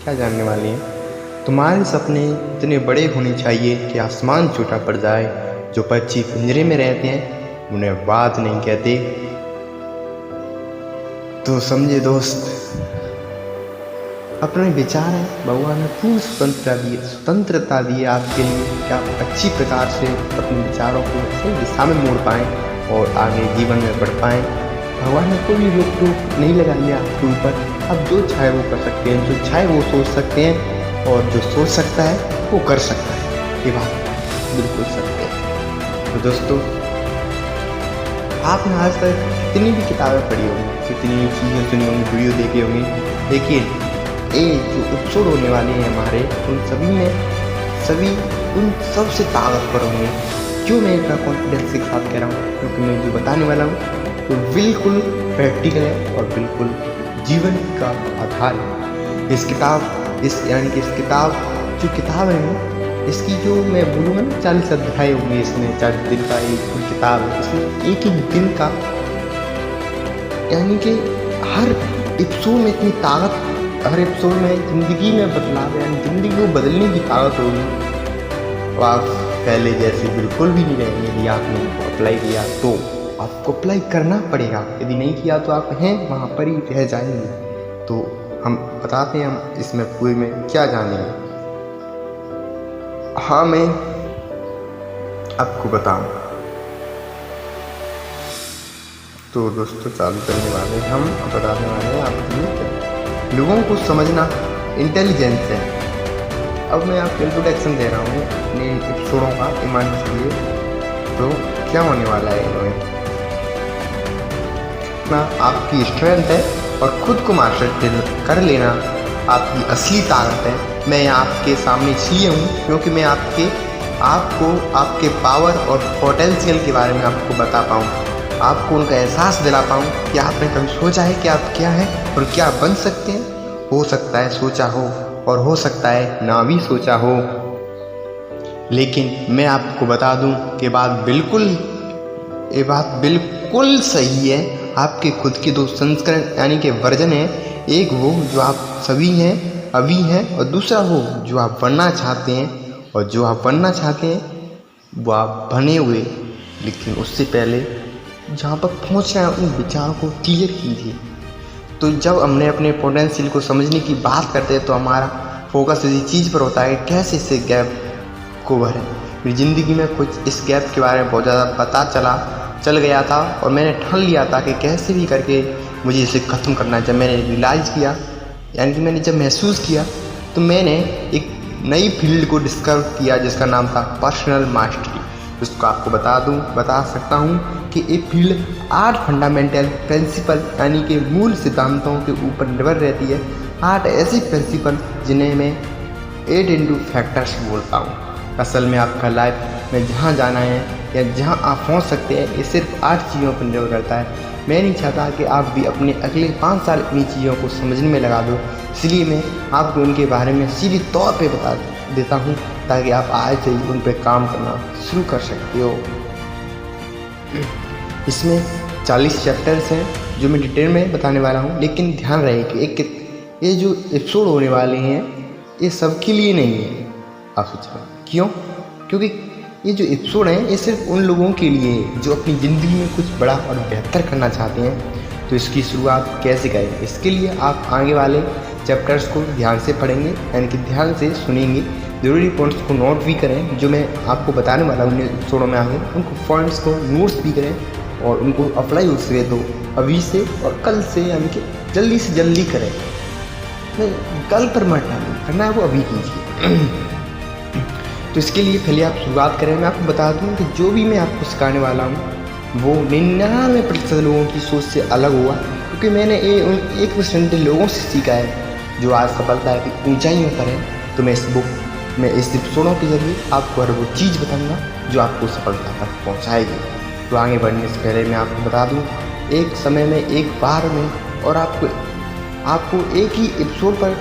क्या जानने वाले हैं। तुम्हारे सपने इतने बड़े होने चाहिए कि आसमान छोटा पड़ जाए। जो पक्षी पिंजरे में रहते हैं उन्हें बात नहीं कहते। तो समझे दोस्त, अपने विचार हैं, भगवान ने पूरी स्वतंत्रता दी है आपके लिए कि आप अच्छी प्रकार से अपने विचारों को सही दिशा में मोड़ पाएँ और आगे जीवन में बढ़ पाएँ। भगवान ने कोई रोक टोक नहीं लगाई है आपके ऊपर। आप जो चाहे वो कर सकते हैं, जो चाहे वो सोच सकते हैं, और जो सोच सकता है वो कर सकता है। ये बात बिल्कुल सत्य है। तो दोस्तों, आपने आज तक कितनी भी किताबें पढ़ी होंगी, कितनी चीज़ें सुनी होंगी, वीडियो देखे होंगे, लेकिन ये जो एपिसोड होने वाले हैं हमारे, उन सभी में उन सबसे ताकतवर होंगे। क्यों मैं इतना कॉन्फिडेंस के साथ कह रहा हूँ? क्योंकि मैं जो बताने वाला हूँ तो बिल्कुल प्रैक्टिकल है और बिल्कुल जीवन का आधार है। इस किताब जो किताब है, इसकी जो मैं बोलूँगा ना 40 अध्याय होंगे इसमें। 40 दिन का एक किताब है, इसमें एक एक दिन का, यानी कि हर एपिसोड में इतनी ताकत, हर एपिसोड में ज़िंदगी में बदलाव, यानी ज़िंदगी को बदलने की ताकत होगी। तो आप पहले जैसे बिल्कुल भी नहीं रहेंगे। यदि आपने इनको अप्लाई किया तो आपको अप्लाई करना पड़ेगा, यदि नहीं किया तो आप हैं वहाँ पर ही रह जाएंगे। तो हम बताते हैं हम इसमें पूरे में क्या जानेंगे। हाँ, मैं आपको बताऊं तो दोस्तों, चालू करने वाले हम बताने वाले हैं आपको लोगों को समझना इंटेलिजेंस है। अब मैं आपको इंट्रोडक्शन दे रहा हूँ अपने एपिसोडों का, ईमान के लिए। तो क्या होने वाला है इनमें, आपकी स्ट्रेंथ है और खुद को मास्टर कर लेना आपकी असली ताकत है। मैं आपके सामने इसलिए हूँ क्योंकि मैं आपको आपके पावर और पोटेंशियल के बारे में आपको बता पाऊँ, आपको उनका एहसास दिला पाऊँ कि आपने कभी सोचा है कि आप क्या हैं और क्या बन सकते हैं। हो सकता है सोचा हो और हो सकता है ना भी सोचा हो, लेकिन मैं आपको बता दूं कि ये बात बिल्कुल सही है। आपके खुद के दो संस्करण यानी कि वर्जन है। एक वो जो आप सभी हैं, अभी हैं, और दूसरा वो जो आप बनना चाहते हैं। और जो आप बनना चाहते हैं वो आप बने हुए, लेकिन उससे पहले जहाँ पर पहुँचना है उन विचारों को क्लियर कीजिए। तो जब हमने अपने पोटेंशियल को समझने की बात करते हैं तो हमारा फोकस इसी चीज़ पर होता है कि कैसे इस गैप को भरें। मेरी ज़िंदगी में कुछ इस गैप के बारे में बहुत ज़्यादा पता चल गया था और मैंने ठान लिया था कि कैसे भी करके मुझे इसे ख़त्म करना है। जब मैंने रियलाइज़ किया, यानी कि मैंने जब महसूस किया, तो मैंने एक नई फील्ड को डिस्कवर किया जिसका नाम था पर्सनल मास्टरी। उसको आपको बता सकता हूँ कि एक फील्ड 8 फंडामेंटल प्रिंसिपल यानी कि मूल सिद्धांतों के ऊपर निर्भर रहती है। 8 ऐसे प्रिंसिपल जिन्हें मैं 8 इंटू फैक्टर्स बोलता हूँ। असल में आपका लाइफ में जहाँ जाना है या जहाँ आप पहुँच सकते हैं, ये सिर्फ 8 चीज़ों पर निर्भर करता है। मैं नहीं चाहता कि आप भी अपने अगले 5 साल इन्हीं चीज़ों को समझने में लगा दो, इसलिए मैं आपको उनके बारे में सीधे तौर पे बता देता हूँ ताकि आप आज से ही उन पर काम करना शुरू कर सकते हो। इसमें 40 चैप्टर्स हैं जो मैं डिटेल में बताने वाला हूँ, लेकिन ध्यान रहे कि ये जो एपिसोड होने वाले हैं ये सबके लिए नहीं है। आप सोच रहे क्यों? क्योंकि ये जो एपिसोड हैं ये सिर्फ उन लोगों के लिए है जो अपनी ज़िंदगी में कुछ बड़ा और बेहतर करना चाहते हैं। तो इसकी शुरुआत कैसे करें, इसके लिए आप आगे वाले चैप्टर्स को ध्यान से पढ़ेंगे, यानी कि ध्यान से सुनेंगे। ज़रूरी पॉइंट्स को नोट भी करें जो मैं आपको बताने वाला हूँ एपिसोडों में आगे, उनको पॉइंट्स को नोट्स भी करें और उनको अप्लाई हो सके तो अभी से और कल से, यानी कि जल्दी से जल्दी करें। कल पर मत करना है वो अभी कीजिए। तो इसके लिए पहले आप शुरुआत करें। मैं आपको बता दूं कि जो भी मैं आपको सिखाने वाला हूं वो 99% लोगों की सोच से अलग हुआ, क्योंकि मैंने उन 1% लोगों से सीखा है जो आज सफलता की ऊंचाइयों पर है। तो मैं इस एपिसोडों के जरिए आपको हर वो चीज़ बताऊँगा जो आपको सफलता तक पहुँचाएगी। तो आगे बढ़ने से पहले मैं आपको बता दूँ, एक समय में एक बार में और आपको एक ही एपिसोड पर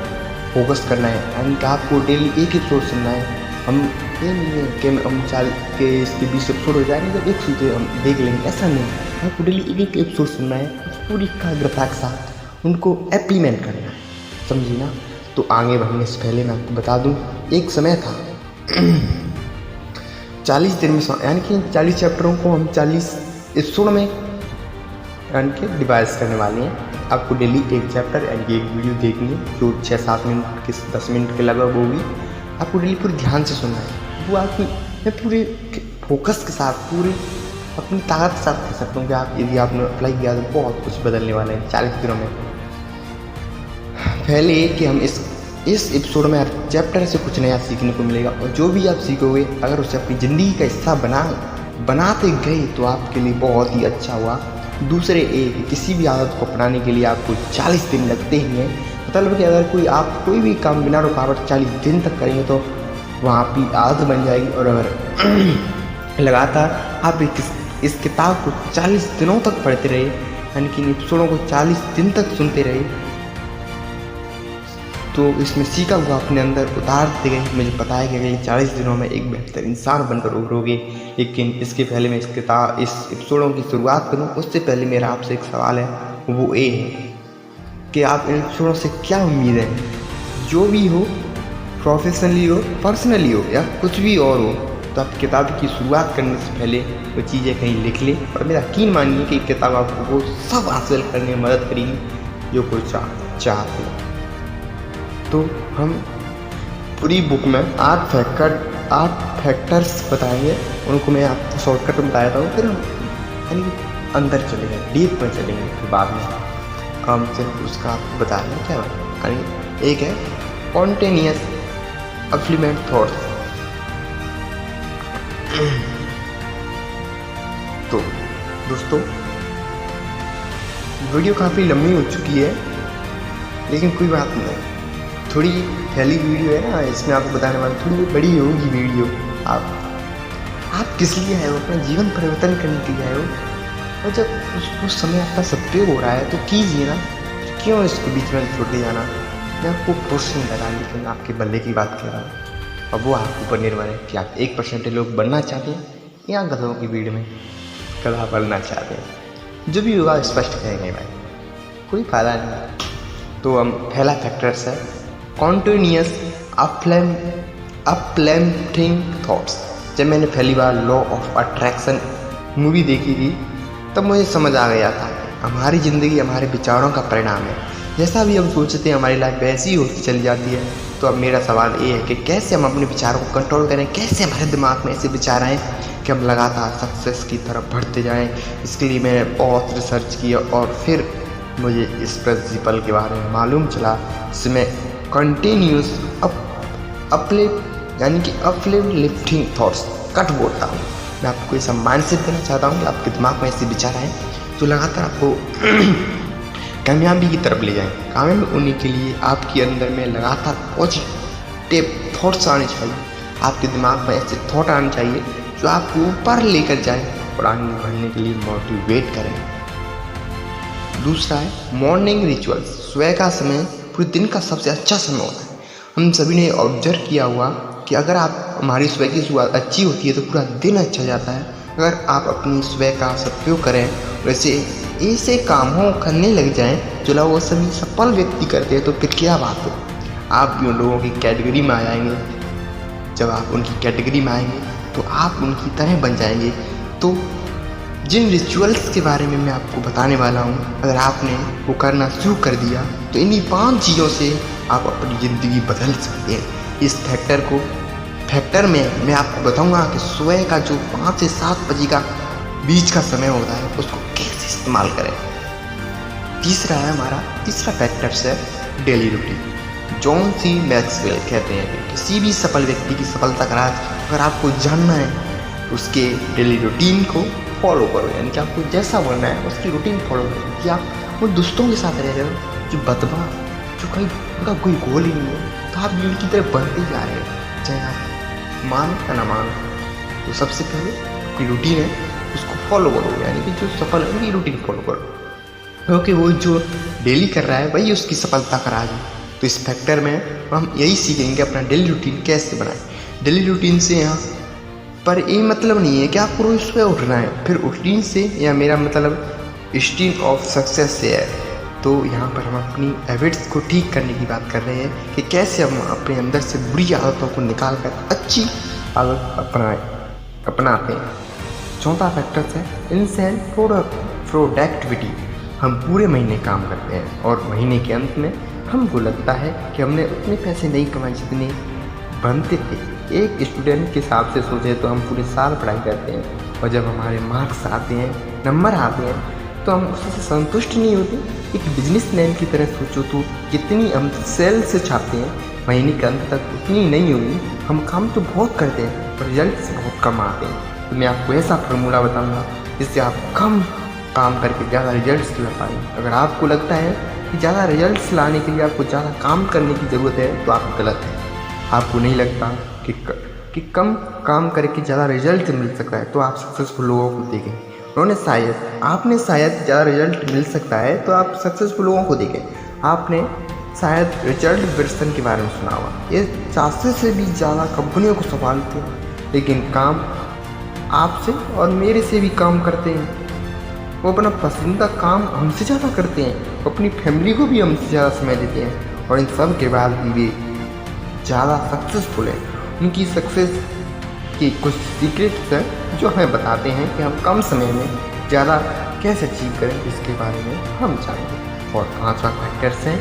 फोकस करना है, यानी कि आपको डेली एक एपिसोड सुनना है। हम ये नहीं है कि हम चाल के इसके 20 एपिसोड हो जाएंगे तो एक सुनते हम देख लेंगे, ऐसा नहीं। आपको डेली एक एपिसोड सुनना है, पूरी एकाग्रता के साथ उनको इम्प्लीमेंट करना है, समझिए ना। तो आगे बढ़ने से पहले मैं आपको बता दूं, एक समय था 40 दिन में यानी कि 40 चैप्टरों को हम 40 एपिसोड में यानी कि डिवाइस करने वाले हैं। आपको डेली एक चैप्टर यानी कि एक वीडियो देखनी है जो 6-7 मिनट के 10 मिनट के लगभग होगी। आपको डेली पूरे ध्यान से सुनना है। वो आपकी मैं पूरे फोकस के साथ पूरी अपनी ताकत के साथ कह सकता हूँ कि आप यदि आपने अप्लाई किया तो बहुत कुछ बदलने वाले हैं 40 दिनों में। पहले कि हम इस एपिसोड में हर चैप्टर से कुछ नया सीखने को मिलेगा और जो भी आप सीखोगे अगर उसे अपनी ज़िंदगी का हिस्सा बनाते गए तो आपके लिए बहुत ही अच्छा हुआ। दूसरे किसी भी आदत को अपनाने के लिए आपको 40 दिन लगते ही हैं। मतलब कि अगर आप कोई भी काम बिना रुकावट 40 दिन तक करेंगे तो वहाँ आपकी आदत बन जाएगी। और अगर लगातार आप इस किताब को 40 दिनों तक पढ़ते रहे यानी कि एपिसोडों को 40 दिन तक सुनते रहे तो इसमें सीखा हुआ अपने अंदर उतारते गए। मुझे पता है कि अगले 40 दिनों में एक बेहतर इंसान बनकर उभरोगे। लेकिन इसके पहले मैं इस एपिसोडों की शुरुआत करूं उससे पहले मेरा आपसे एक सवाल है, वो ये है कि आप इन एपिसोडों से क्या उम्मीद है। जो भी हो, प्रोफेशनली हो, पर्सनली हो या कुछ भी और हो, तो आप किताब की शुरुआत करने से पहले वो चीज़ें कहीं लिख लें और मेरा यकीन मानिए कि किताब आपको वो सब हासिल करने में मदद करेगी जो कुछ चाहते हो। तो हम पूरी बुक में 8 फैक्टर्स बताएंगे, उनको मैं आपको शॉर्टकट में बताया था। फिर हम यानी अंदर चलेंगे, डीप में चलेंगे। फिर बाद में हम सिर्फ उसका आपको बता रहे हैं क्या बात। यानी एक है स्पॉन्टेनियस अफ्लीमेंट थॉट्स। तो दोस्तों वीडियो काफ़ी लंबी हो चुकी है लेकिन कोई बात नहीं, थोड़ी फैली वीडियो है ना, इसमें आपको बताने वाला थोड़ी बड़ी होगी वीडियो। आप किस लिए आए हो? अपना जीवन परिवर्तन करने के लिए आए हो। और जब उस समय आपका सत्य हो रहा है तो कीजिए ना, क्यों इसको बीच में छोड़ते जाना। मैं आपको फोर्स नहीं कर रहा लेकिन आपके बल्ले की बात कर रहा हूँ। अब वो आपके ऊपर निर्भर है कि आप 1% लोग बनना चाहते हैं या गधों की भीड़ में गधा बनना चाहते हैं। जो भी होगा स्पष्ट कहेंगे भाई, कोई फायदा नहीं। तो हम पहला फैक्टर्स है कॉन्टिन्यूअस अपलिफ्टिंग थॉट्स। जब मैंने पहली बार लॉ ऑफ अट्रैक्शन मूवी देखी थी तब मुझे समझ आ गया था हमारी ज़िंदगी हमारे विचारों का परिणाम है। जैसा भी हम सोचते हैं हमारी लाइफ वैसी ही होती चली जाती है। तो अब मेरा सवाल ये है कि कैसे हम अपने विचारों को कंट्रोल करें, कैसे हमारे दिमाग में ऐसे विचार आएँ कि हम लगातार सक्सेस की तरफ बढ़ते जाएँ। इसके लिए मैंने बहुत रिसर्च किया और फिर मुझे इस प्रिंसिपल के बारे में मालूम चला जिसमें कंटिन्यूस यानी कि अपलिफ्टिंग थॉट्स कट बोलता हूँ। मैं आपको ऐसा माइंडसेट देना चाहता हूँ कि आपके दिमाग में ऐसे विचार आए तो लगातार आपको कामयाबी की तरफ ले जाएं। कामयाब होने के लिए आपके अंदर में लगातार पॉजिटिव थॉट्स आने चाहिए। आपके दिमाग में ऐसे थॉट आने चाहिए जो आपको ऊपर लेकर जाए और आगे बढ़ने के लिए मोटिवेट करें। दूसरा है मॉर्निंग रिचुअल्स। सुबह का समय पूरे दिन का सबसे अच्छा समय होता है। हम सभी ने ऑब्जर्व किया हुआ कि अगर हमारी सुबह की शुरुआत अच्छी होती है तो पूरा दिन अच्छा जाता है। अगर आप अपनी सुबह का सदुपयोग करें, वैसे ऐसे कामों करने लग जाएं जो लोग सभी सफल व्यक्ति करते हैं तो फिर क्या बात है, आप भी उन लोगों की कैटेगरी में आ जाएंगे। जब आप उनकी कैटेगरी में आएंगे तो आप उनकी तरह बन जाएंगे। तो जिन रिचुअल्स के बारे में मैं आपको बताने वाला हूँ, अगर आपने वो करना शुरू कर दिया तो इन्हीं 5 चीज़ों से आप अपनी ज़िंदगी बदल सकते हैं। इस फैक्टर में मैं आपको बताऊंगा कि सुबह का जो 5 से 7 बजे का बीच का समय होता है उसको कैसे इस्तेमाल करें। तीसरा फैक्टर है daily routine. John C Maxwell कहते हैं कि किसी भी सफल व्यक्ति की सफलता का राज अगर आपको जानना है उसके डेली रूटीन को फॉलो करो। यानी कि आपको जैसा बनना है उसकी रूटीन फॉलो करो। कि आप वो दोस्तों के साथ रह रहे हो जो बदबा जो कहीं उनका कोई गोल ही नहीं है तो आप भीड़ की तरफ बढ़ते ही जा रहे हो, चाहे आप मानो या ना मानो। तो सबसे पहले आपकी रूटीन है उसको फॉलो करो। यानी कि जो सफल है उनकी रूटीन फॉलो करो क्योंकि वो जो डेली कर रहा है वही उसकी सफलता का राज है। तो इस फैक्टर में हम यही सीखेंगे अपना डेली रूटीन कैसे बनाएं। डेली रूटीन से यहाँ पर ये मतलब नहीं है कि आपको रोज सुबह उठना है। फिर रूटीन से या मेरा मतलब स्टीम ऑफ सक्सेस से है तो यहाँ पर हम अपनी हैबिट्स को ठीक करने की बात कर रहे हैं कि कैसे हम अपने अंदर से बुरी आदतों को निकाल कर अच्छी आदत अपनाते हैं। चौथा फैक्टर है इंसेंट प्रोडक्टिविटी। हम पूरे महीने काम करते हैं और महीने के अंत में हमको लगता है कि हमने उतने पैसे नहीं कमाए जितने बनते थे। एक स्टूडेंट के हिसाब से सोचे तो हम पूरे साल पढ़ाई करते हैं और जब हमारे मार्क्स आते हैं, नंबर आते हैं, तो हम उससे संतुष्ट नहीं होते। एक बिजनेसमैन की तरह सोचो तो जितनी हम सेल से छापते हैं महीने के अंत तक उतनी नहीं होगी। हम काम तो बहुत करते हैं पर रिजल्ट्स बहुत कम आते हैं। तो मैं आपको ऐसा फार्मूला बताऊंगा जिससे आप कम काम करके ज़्यादा रिजल्ट्स ला पाएंगे। अगर आपको लगता है कि ज़्यादा रिजल्ट्स लाने के लिए आपको ज़्यादा काम करने की ज़रूरत है तो आप गलत है। आपको नहीं लगता कि कम काम करके ज़्यादा रिजल्ट मिल सकता है तो आप सक्सेसफुल लोगों को देखें। आपने शायद ज़्यादा रिजल्ट मिल सकता है तो आप सक्सेसफुल लोगों को देखें। आपने शायद रिचर्ड ब्रांसन के बारे में सुना होगा। ये 400 से भी ज़्यादा कंपनियों को संभालते हैं लेकिन काम आपसे और मेरे से भी काम करते हैं। वो अपना पसंदीदा काम हमसे ज़्यादा करते हैं, वो अपनी फैमिली को भी हमसे ज़्यादा समय देते हैं और इन सब के बाद भी वे ज़्यादा सक्सेसफुल है। उनकी सक्सेस की कुछ सीक्रेट्स हैं जो हमें बताते हैं कि हम कम समय में ज़्यादा कैसे अचीव करें, इसके बारे में हम जानेंगे। और पांचवा फैक्टर्स हैं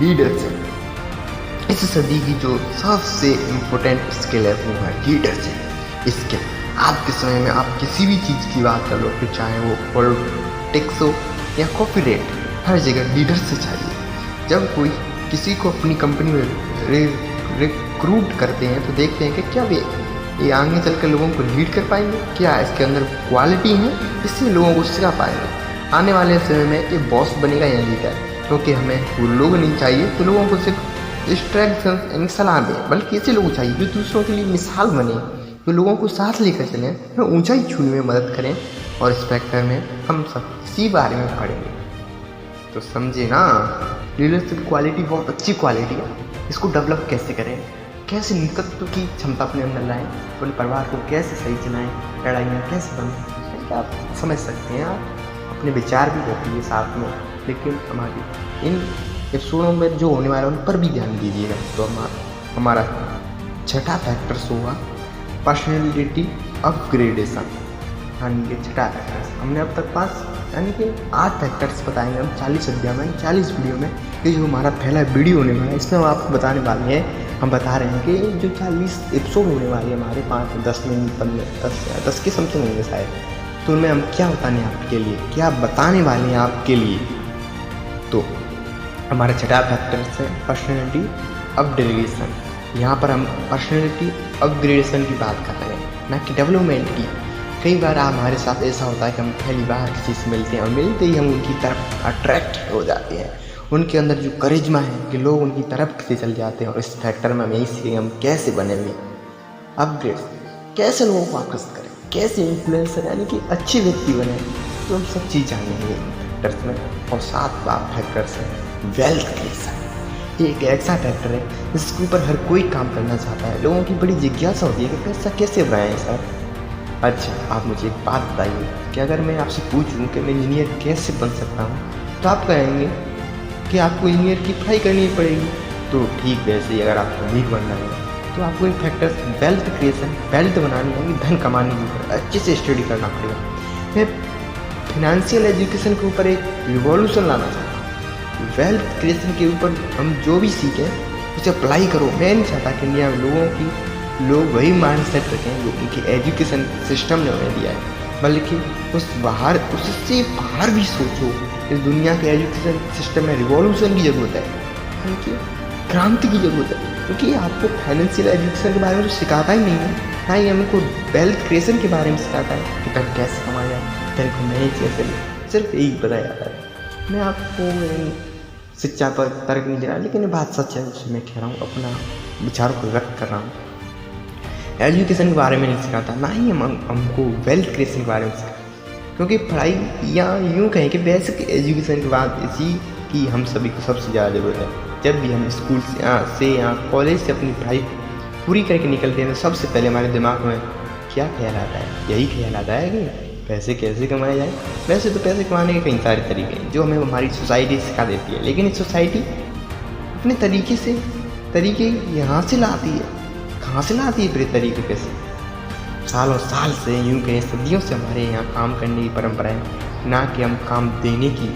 लीडरशिप। इस सदी की जो सबसे इम्पोर्टेंट स्किल है वो है लीडरशिप स्किल। आज के समय में आप किसी भी चीज़ की बात कर लो, फिर चाहे वो पॉलिटिक्स हो या कॉर्पोरेट, हर जगह लीडर से चाहिए। जब कोई किसी को अपनी कंपनी में रिक्रूट करते हैं तो देखते हैं कि क्या ये आगे चलकर लोगों को लीड कर पाएंगे, क्या इसके अंदर क्वालिटी है इससे लोगों को सिखा पाएंगे। आने वाले समय में ये बॉस बनेगा या लीडर, क्योंकि हमें वो लोग नहीं चाहिए तो लोगों को सिर्फ इंस्ट्रक्शंस यानी सलाह दें, बल्कि ऐसे लोग चाहिए जो दूसरों के लिए मिसाल बने, जो लोगों को साथ लेकर चलें, हमें ऊंचाई छूने में मदद करें। और इस फैक्टर में हम सब इसी बारे में पढ़ेंगे। तो समझे ना, लीडरशिप क्वालिटी बहुत अच्छी क्वालिटी है। इसको डेवलप कैसे करें, कैसे नेतृत्व की क्षमता अपने अंदर लाएं, अपने परिवार को कैसे सही चलाएं, लड़ाइयाँ कैसे बंद, आप समझ सकते हैं। आप अपने विचार भी रखिए साथ में, लेकिन हमारी इन एपिसोडों में जो होने वाला है उन पर भी ध्यान दीजिएगा। तो हमारा छठा फैक्टर्स होगा पर्सनैलिटी अपग्रेडेशन, यानी कि छठा फैक्टर्स। हमने अब तक यानी कि 8 फैक्टर्स बताएंगे हम 40 अध्याय में, 40 वीडियो में। ये जो हमारा पहला वीडियो होने वाला है इसमें हम आपको बताने वाले हैं, हम बता रहे हैं कि जो 40 एपिसोड होने वाले हैं हमारे 5-10 मिनट 10 के समथिंग होंगे शायद, तो उनमें हम क्या बताने आपके लिए, क्या बताने वाले हैं आपके लिए। तो हमारा छठा फैक्टर्स है पर्सनैलिटी अपग्रेडेशन। यहाँ पर हम पर्सनैलिटी अपग्रेडेशन की बात कर रहे हैं, ना कि डेवलपमेंट की। कई बार हमारे साथ ऐसा होता है कि हम पहली बार किसी से मिलते हैं और मिलते ही हम उनकी तरफ अट्रैक्ट हो जाते हैं। उनके अंदर जो करिश्मा है कि लोग उनकी तरफ से चल जाते हैं। और इस फैक्टर में हम यही सीखेंगे हम कैसे बने हुए अपग्रेड, कैसे लोगों को आकर्षित करें, कैसे इन्फ्लुएंसर यानी कि अच्छे व्यक्ति बने। तो हम सब चीज़ जानेंगे फैक्टर्स में। और 7वां फैक्टर्स है वेल्थ क्रिएशन। एक ऐसा फैक्टर है जिसके ऊपर हर कोई काम करना चाहता है। लोगों की बड़ी जिज्ञासा होती है कि पैसा कैसे बनाएं सर। अच्छा, आप मुझे एक बात बताइए कि अगर मैं आपसे पूछूं कि मैं इंजीनियर कैसे बन सकता हूं, तो आप कहेंगे कि आपको इंजीनियर की पढ़ाई करनी पड़ेगी। तो ठीक वैसे ही अगर आपको अमीर बनना है तो आपको एक फैक्टर वेल्थ क्रिएशन, वेल्थ बनानी होगी, धन कमाने के ऊपर अच्छे से स्टडी करना पड़ेगा। मैं फिनेंशियल एजुकेशन के ऊपर एक रिवॉल्यूशन लाना चाहता हूँ। वेल्थ क्रिएशन के ऊपर हम जो भी सीखें उसे अप्लाई करो। मैं नहीं चाहता कि इंडिया में लोग वही माइंड सेट रखें जो उनकी एजुकेशन सिस्टम ने उन्हें दिया है, बल्कि उससे बाहर भी सोचो। इस दुनिया के एजुकेशन सिस्टम में रिवॉल्यूशन की ज़रूरत है, यानी कि क्रांति की ज़रूरत है। क्योंकि आपको फाइनेंशियल एजुकेशन के बारे में तो सिखाता ही नहीं है, ना ही हमको वेल्थ क्रिएशन के बारे में सिखाता है कि तब कैसे कमाया, तेरे को नहीं कैसे, सिर्फ यही बताया जाता है। मैं आपको शिक्षा पर तर्क नहीं दे रहा, लेकिन ये बात सच है, उसमें मैं कह रहा हूँ, अपना विचारों को व्यक्त कर रहा हूँ। एजुकेशन के बारे में नहीं सिखाता, ना ही हमको वेल्थ क्रिएशन के बारे में सिखाता। क्योंकि पढ़ाई या यूँ कहें कि बेसिक एजुकेशन के बाद इसी की हम सभी को सबसे ज़्यादा ज़रूरत है। जब भी हम स्कूल से या कॉलेज से अपनी पढ़ाई पूरी करके निकलते हैं तो सबसे पहले हमारे दिमाग में क्या ख्याल आता है? यही ख्याल आता है कि पैसे कैसे कमाए जाए। वैसे तो पैसे कमाने के कई सारे तरीके हैं जो हमें हमारी सोसाइटी सिखा देती है, लेकिन इस सोसाइटी अपने तरीके यहाँ से लाती है। कहाँ से लाती है फिर तरीके कैसे? सालों साल से, यूँ कहें सदियों से हमारे यहाँ काम करने की परंपरा है, ना कि हम काम देने की।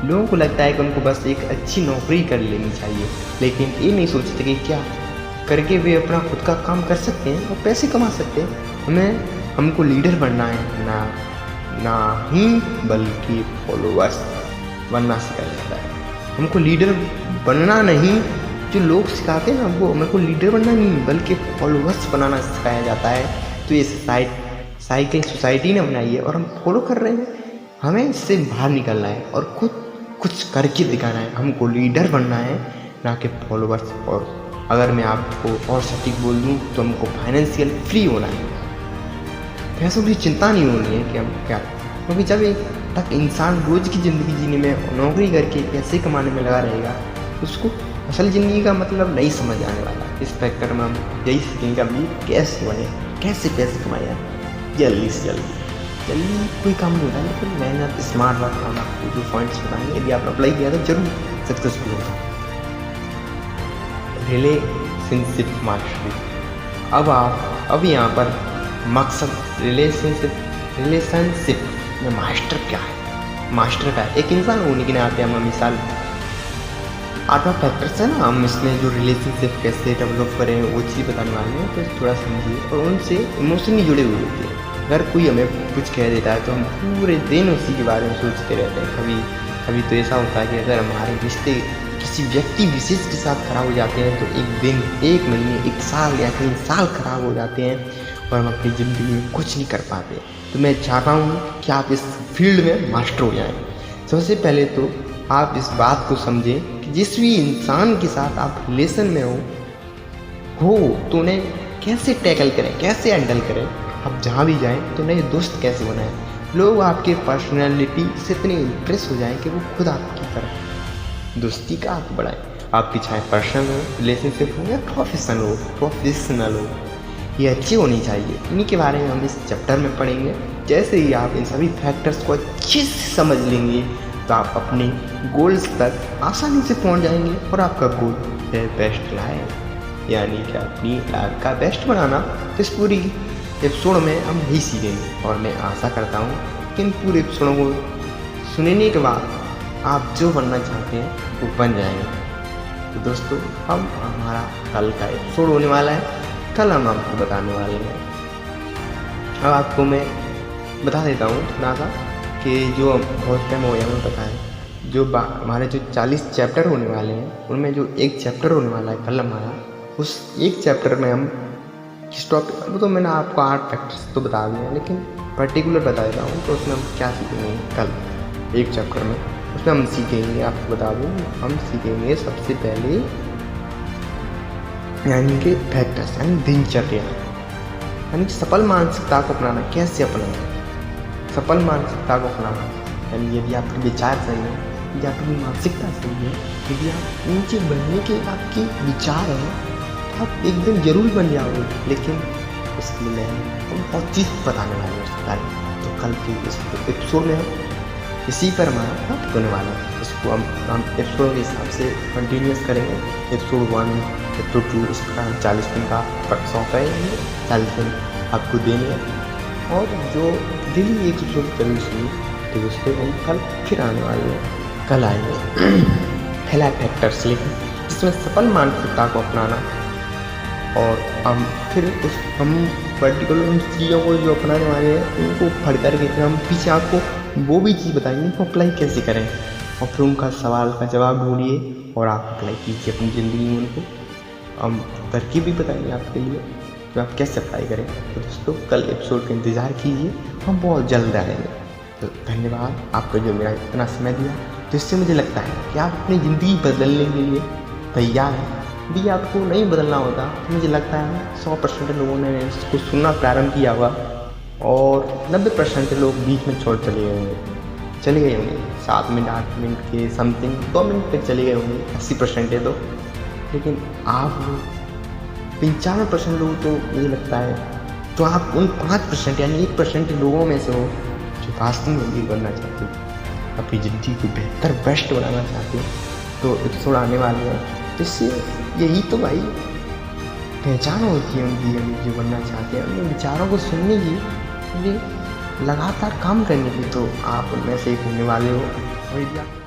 लोगों को लगता है कि उनको बस एक अच्छी नौकरी कर लेनी चाहिए, लेकिन ये नहीं सोचते कि क्या करके वे अपना खुद का काम कर सकते हैं और पैसे कमा सकते हैं। हमको लीडर बनना है, ना ही बल्कि फॉलोअर्स बनना सिखाया जाता है। हमको लीडर बनना नहीं, जो लोग सिखाते हैं ना, वो हमको लीडर बनना नहीं बल्कि फॉलोअर्स बनाना सिखाया जाता है। तो ये साइकिल सोसाइटी ने बनाई है और हम फॉलो कर रहे हैं। हमें इससे बाहर निकलना है और खुद कुछ करके दिखाना है। हमको लीडर बनना है, ना कि फॉलोअर्स। और अगर मैं आपको और सटीक बोल दूँ तो हमको फाइनेंशियल फ्री होना है। पैसों की चिंता नहीं होनी है कि हम क्या, क्योंकि जब एक तक इंसान रोज़ की ज़िंदगी जीने में, नौकरी करके पैसे कमाने में लगा रहेगा, उसको असल ज़िंदगी का मतलब नहीं समझ आने वाला। इस फैक्टर में हम यही सीखेंगे अभी कैसे बने, कैसे पैसे कमाए जल्दी से जल्दी कोई काम नहीं होता है, लेकिन मेहनत, स्मार्ट वर्क, हम आपको जो पॉइंट्स बताएंगे, यदि आपने अप्लाई किया तो जरूर सक्सेसफुल होगा। Relationship mastery. अब यहाँ पर मकसद रिलेशनशिप में मास्टर क्या है? एक इंसान होने के नाते हम मिसाल 8 फैक्टर्स है ना, हम इसमें जो रिलेशनशिप कैसे डेवलप करें वो चीज़ बताने वाले हैं, तो थोड़ा समझिए। और उनसे इमोशनली जुड़े हुए होते हैं। अगर कोई हमें कुछ कह देता है तो हम पूरे दिन उसी के बारे में सोचते रहते हैं। कभी तो ऐसा होता है कि अगर हमारे रिश्ते किसी व्यक्ति विशेष के साथ खराब हो जाते हैं तो एक दिन, एक महीने, एक साल या कई साल खराब हो जाते हैं और हम अपनी ज़िंदगी में कुछ नहीं कर पाते। तो मैं चाहता हूँ कि आप इस फील्ड में मास्टर हो जाएं। सबसे पहले तो आप इस बात को समझें कि जिस भी इंसान के साथ आप रिलेशन में हो तो उन्हें कैसे टैकल करें, कैसे हैंडल करें। आप जहाँ भी जाएं तो नए दोस्त कैसे बनाएं। लोग आपके पर्सनैलिटी से इतने इम्प्रेस हो जाएं कि वो खुद आपकी तरफ दोस्ती का हाथ बढ़ाएं। आपकी चाहे पर्सनल हो, रिलेशनशिप हो या प्रोफेशनल हो, ये अच्छी होनी चाहिए। इन्हीं के बारे में हम इस चैप्टर में पढ़ेंगे। जैसे ही आप इन सभी फैक्टर्स को अच्छे से समझ लेंगे तो आप अपने गोल्स तक आसानी से पहुंच जाएंगे और आपका गोल है बेस्ट लाइफ, यानी कि अपनी लाइफ का बेस्ट बनाना। तो इस पूरी एपिसोड में हम यही सीखेंगे और मैं आशा करता हूँ कि इन पूरे एपिसोडों को सुनने के बाद आप जो बनना चाहते हैं वो बन जाएंगे। तो दोस्तों, अब हमारा कल का एपिसोड होने वाला है। कल हम आपको बताने वाले हैं, अब आपको मैं बता देता हूँ थोड़ा सा कि जो बहुत टाइम हो गया हमें पता है, जो हमारे जो 40 चैप्टर होने वाले हैं उनमें जो एक चैप्टर होने वाला है कल हमारा, उस एक चैप्टर में हम किस टॉपिक, वो तो मैंने आपको 8 फैक्टर्स तो बता दिए, लेकिन पर्टिकुलर बता देता हूँ। तो उसमें हम क्या सीखेंगे कल एक चैप्टर में, उसमें हम सीखेंगे, आपको बता दूँ, हम सीखेंगे सबसे पहले यानी कि फैक्टर्स यानी दिनचर्या, यानी सफल मानसिकता को अपनाना। कैसे अपनाना सफल मानसिकता को अपनाना? यानी यदि आपके विचार सही है, यदि आपकी मानसिकता सही है, यदि आप नीचे बढ़ने के आपके विचार हैं तो आप एक दिन जरूर बन जाओगे। लेकिन उसके लिए मैं बहुत चीज़ बताने वाले हैं उसके बारे में। तो कल के इस एपिसोड में हम इसी पर हमारा टॉपिक होने वाला है। इसको हम एपिसोड के हिसाब से कंटिन्यूस करेंगे। एपिसोड 1, एपिसोड 2, इस प्रकार हम 40 दिन का वर्कशॉप करेंगे। 40 दिन आपको देने हैं और जो डेली एक एपिसोड जरूर सुनिए। तो दोस्तों, हम कल फिर आने वाले हैं, कल आएंगे पहला फैक्टर्स लेकर, जिसमें सफल मानसिकता को अपनाना। और हम फिर हम पर्टिकुलर उन चीज़ों को जो अपनाने वाले हैं उनको पढ़ करके फिर हम पीछे आपको वो भी चीज़ बताएंगे उनको अप्लाई कैसे करें, और फिर उनका सवाल का जवाब ढूंढिए और आप अप्लाई कीजिए अपनी ज़िंदगी में उनको। हम तरकीब भी बताएंगे आपके लिए तो आप कैसे अप्लाई करें। तो दोस्तों, कल एपिसोड का इंतज़ार कीजिए, हम बहुत जल्द आएंगे। तो धन्यवाद आपका जो मेरा इतना समय दिया। तो इससे मुझे लगता है कि आप अपनी ज़िंदगी बदलने के लिए तैयार हैं। यदि आपको नहीं बदलना होता तो मुझे लगता है 100% लोगों ने इसको सुनना प्रारंभ किया होगा और 90% लोग बीच में छोड़ चले गए होंगे 7 मिनट 8 मिनट के समथिंग 2 मिनट तक चले गए होंगे 80% है तो। लेकिन आप 95% लोग तो मुझे लगता है, तो आप उन 5% यानी 1% लोगों में से हो जो वास्तव में वीर बनना चाहते हो, अपनी ज़िंदगी को बेहतर बेस्ट बनाना चाहते हो, तो एपिसोड आने वाले हैं। तो इससे यही तो भाई पहचान होती है उनकी, जो बनना चाहते हैं, उनके विचारों को सुनने की, उनके लगातार काम करने की। तो आप उनमें से एक होने वाले हो। और यदि आप